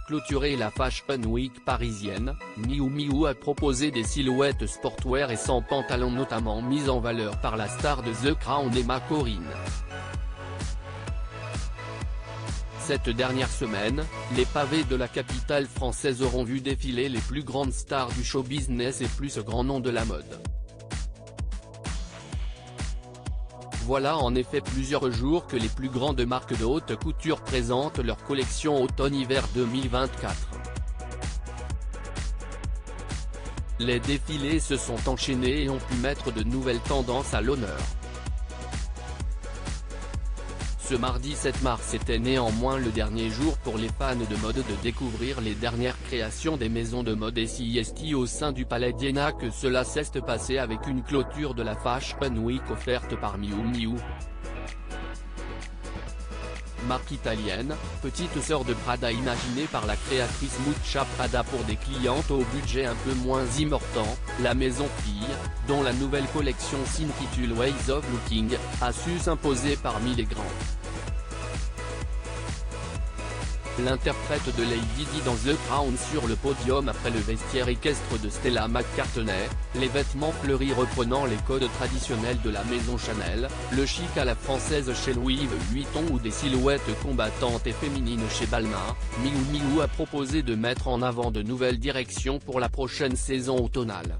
clôturer la Fashion Week parisienne, Miu Miu a proposé des silhouettes sportwear et sans pantalon notamment mises en valeur par la star de The Crown Emma Corrin. Cette dernière semaine, les pavés de la capitale française auront vu défiler les plus grandes stars du show business et plus grands noms de la mode. Voilà en effet plusieurs jours que les plus grandes marques de haute couture présentent leur collection automne-hiver 2024. Les défilés se sont enchaînés et ont pu mettre de nouvelles tendances à l'honneur. Ce mardi 7 mars était néanmoins le dernier jour pour les fans de mode de découvrir les dernières créations des maisons de mode SIST au sein du Palais d'Iéna, que cela s'est passé avec une clôture de la Fashion Week offerte par Miu Miu. Marque italienne, petite sœur de Prada imaginée par la créatrice Miuccia Prada pour des clientes au budget un peu moins important, la maison fille, dont la nouvelle collection s'intitule Ways of Looking, a su s'imposer parmi les grands. L'interprète de Lady Di dans The Crown sur le podium après le vestiaire équestre de Stella McCartney, les vêtements fleuris reprenant les codes traditionnels de la maison Chanel, le chic à la française chez Louis Vuitton ou des silhouettes combattantes et féminines chez Balmain, Miu Miu a proposé de mettre en avant de nouvelles directions pour la prochaine saison automnale.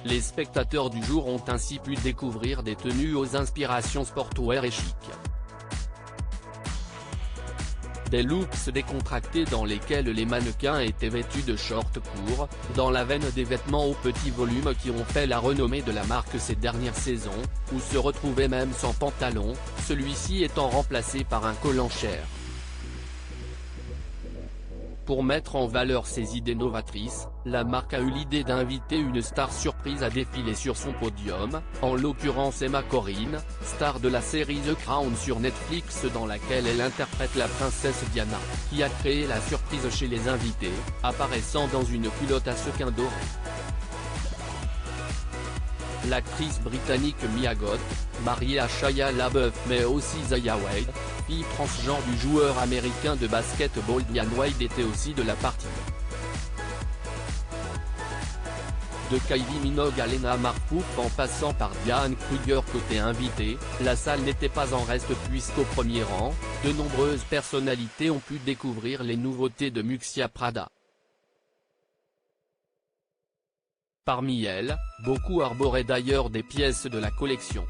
Les spectateurs du jour ont ainsi pu découvrir des tenues aux inspirations sportwear et chic. Des looks décontractés dans lesquels les mannequins étaient vêtus de shorts courts, dans la veine des vêtements au petit volume qui ont fait la renommée de la marque ces dernières saisons, ou se retrouvaient même sans pantalon, celui-ci étant remplacé par un col en chair. Pour mettre en valeur ses idées novatrices, la marque a eu l'idée d'inviter une star surprise à défiler sur son podium, en l'occurrence Emma Corrin, star de la série The Crown sur Netflix dans laquelle elle interprète la princesse Diana, qui a créé la surprise chez les invités, apparaissant dans une culotte à sequins dorés. L'actrice britannique Mia Goth, mariée à Shia LaBeouf mais aussi Zaya Wade, fille transgenre du joueur américain de basketball Dwyane Wade, était aussi de la partie. De Kylie Minogue à Lena Marpouf en passant par Diane Kruger côté invité, la salle n'était pas en reste puisqu'au premier rang, de nombreuses personnalités ont pu découvrir les nouveautés de Miuccia Prada. Parmi elles, beaucoup arboraient d'ailleurs des pièces de la collection.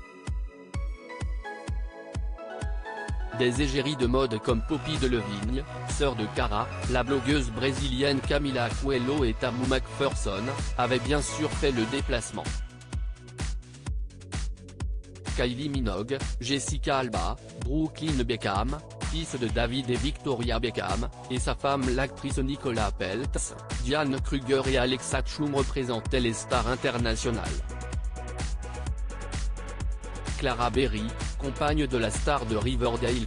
Des égéries de mode comme Poppy Delevingne, sœur de Cara, la blogueuse brésilienne Camila Coelho et Tamu McPherson, avaient bien sûr fait le déplacement. Kylie Minogue, Jessica Alba, Brooklyn Beckham, fils de David et Victoria Beckham, et sa femme l'actrice Nicola Peltz, Diane Kruger et Alexa Chung représentaient les stars internationales. Clara Berry, compagne de la star de Riverdale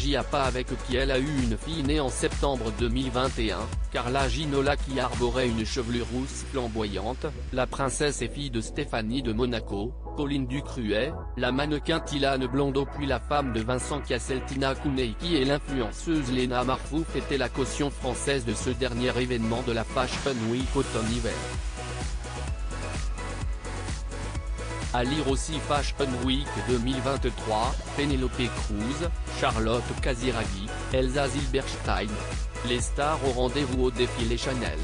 Giappa avec qui elle a eu une fille née en septembre 2021, Carla Ginola qui arborait une chevelure rousse flamboyante, la princesse et fille de Stéphanie de Monaco, Pauline Ducruet, la mannequin Tilane Blondeau puis la femme de Vincent Cassel Tina Kouneki et l'influenceuse Lena Marpouf étaient la caution française de ce dernier événement de la Fashion Week automne-hiver. À lire aussi Fashion Week 2023, Penélope Cruz, Charlotte Casiraghi, Elsa Zilberstein. Les stars au rendez-vous au défilé Chanel.